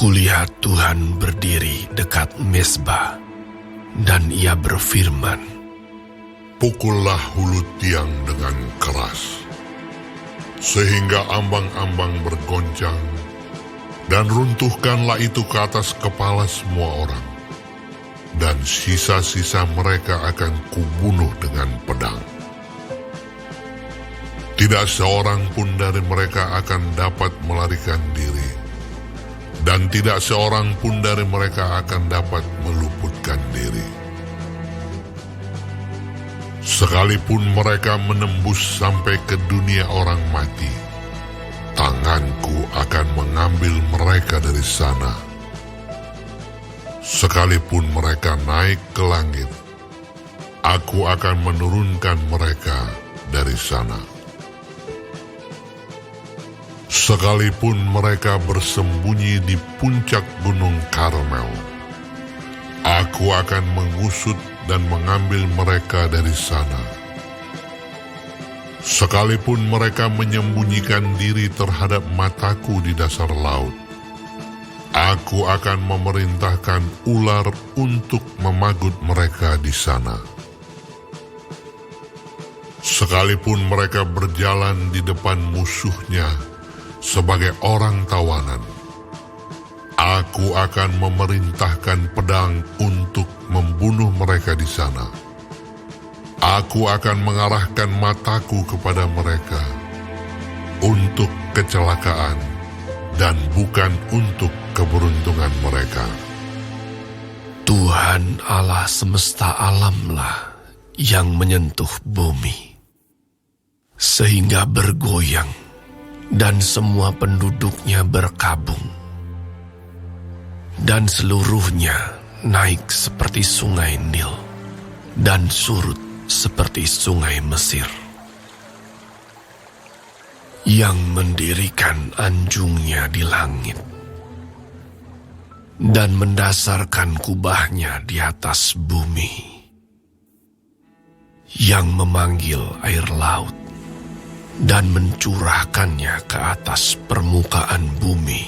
Kulihat Tuhan berdiri dekat mezbah, dan ia berfirman, "Pukullah hulu tiang dengan keras, sehingga ambang-ambang bergoncang, dan runtuhkanlah itu ke atas kepala semua orang, dan sisa-sisa mereka akan kubunuh dengan pedang. Tidak seorang pun dari mereka akan dapat melarikan diri, dan tidak seorang pun dari mereka akan dapat meluputkan diri. Sekalipun mereka menembus sampai ke dunia orang mati, tanganku akan mengambil mereka dari sana. Sekalipun mereka naik ke langit, aku akan menurunkan mereka dari sana. Sekalipun mereka bersembunyi di puncak gunung Karmel, aku akan mengusut dan mengambil mereka dari sana. Sekalipun mereka menyembunyikan diri terhadap mataku di dasar laut, aku akan memerintahkan ular untuk memagut mereka di sana. Sekalipun mereka berjalan di depan musuhnya sebagai orang tawanan, aku akan memerintahkan pedang untuk membunuh mereka di sana. Aku akan mengarahkan mataku kepada mereka untuk kecelakaan dan bukan untuk keberuntungan mereka." Tuhan Allah semesta alamlah yang menyentuh bumi, sehingga bergoyang dan semua penduduknya berkabung, dan seluruhnya naik seperti sungai Nil, dan surut seperti sungai Mesir, yang mendirikan anjungnya di langit, dan mendasarkan kubahnya di atas bumi, yang memanggil air laut, dan mencurahkannya ke atas permukaan bumi.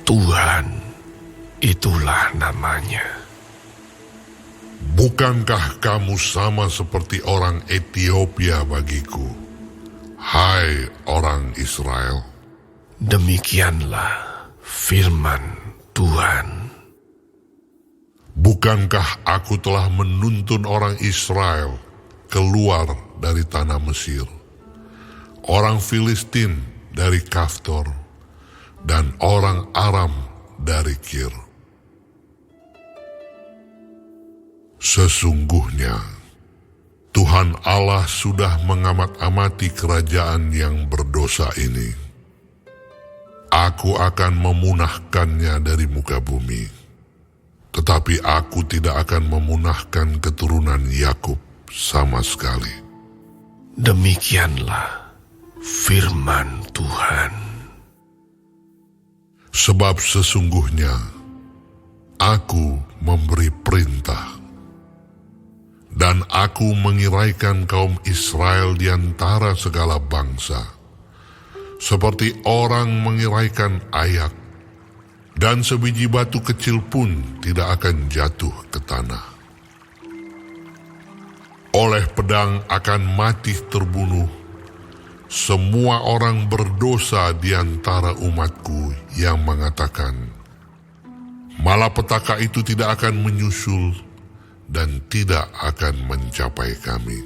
Tuhan, itulah namanya. Bukankah kamu sama seperti orang Ethiopia bagiku, hai orang Israel? Demikianlah firman Tuhan. Bukankah aku telah menuntun orang Israel keluar dari tanah Mesir, orang Filistin dari Kaftor, dan orang Aram dari Kir? Sesungguhnya Tuhan Allah sudah mengamat-amati kerajaan yang berdosa ini. Aku akan memunahkannya dari muka bumi, tetapi aku tidak akan memunahkan keturunan Yakub sama sekali. Demikianlah firman Tuhan. Sebab sesungguhnya aku memberi perintah, dan aku mengiraikan kaum Israel di antara segala bangsa, seperti orang mengiraikan ayak, dan sebiji batu kecil pun tidak akan jatuh ke tanah. Oleh pedang akan mati terbunuh semua orang berdosa di antara umatku yang mengatakan, "Malapetaka itu tidak akan menyusul dan tidak akan mencapai kami."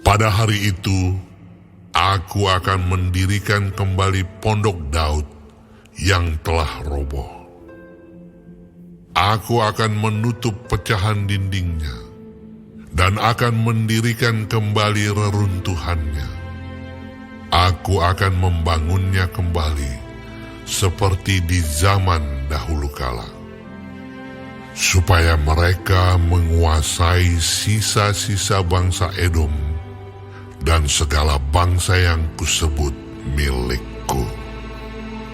Pada hari itu, aku akan mendirikan kembali pondok Daud yang telah roboh. Aku akan menutup pecahan dindingnya, dan akan mendirikan kembali reruntuhannya. Aku akan membangunnya kembali seperti di zaman dahulu kala, supaya mereka menguasai sisa-sisa bangsa Edom dan segala bangsa yang kusebut milikku.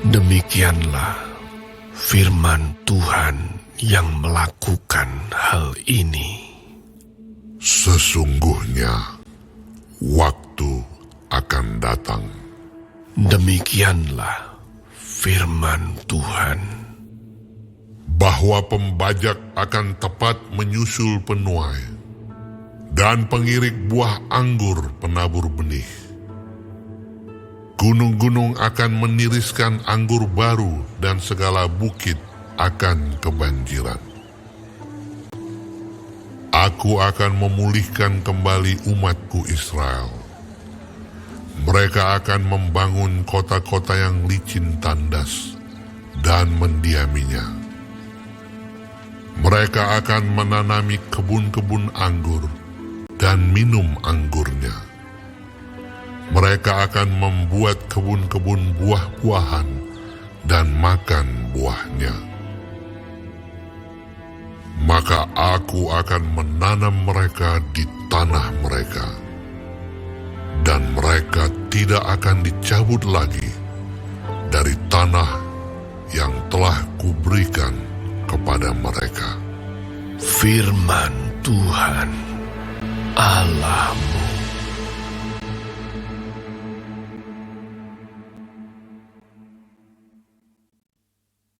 Demikianlah firman Tuhan yang melakukan hal ini. Sesungguhnya waktu akan datang Demikianlah firman Tuhan. Bahwa pembajak akan tepat menyusul penuai, dan pengirik buah anggur penabur benih. Gunung-gunung akan meniriskan anggur baru, dan segala bukit akan kebanjiran. Aku akan memulihkan kembali umatku Israel. Mereka akan membangun kota-kota yang licin tandas dan mendiaminya. Mereka akan menanami kebun-kebun anggur dan minum anggurnya. Mereka akan membuat kebun-kebun buah-buahan dan makan buahnya. Maka aku akan menanam mereka di tanah mereka, dan mereka tidak akan dicabut lagi dari tanah yang telah kuberikan kepada mereka. Firman Tuhan Allahmu.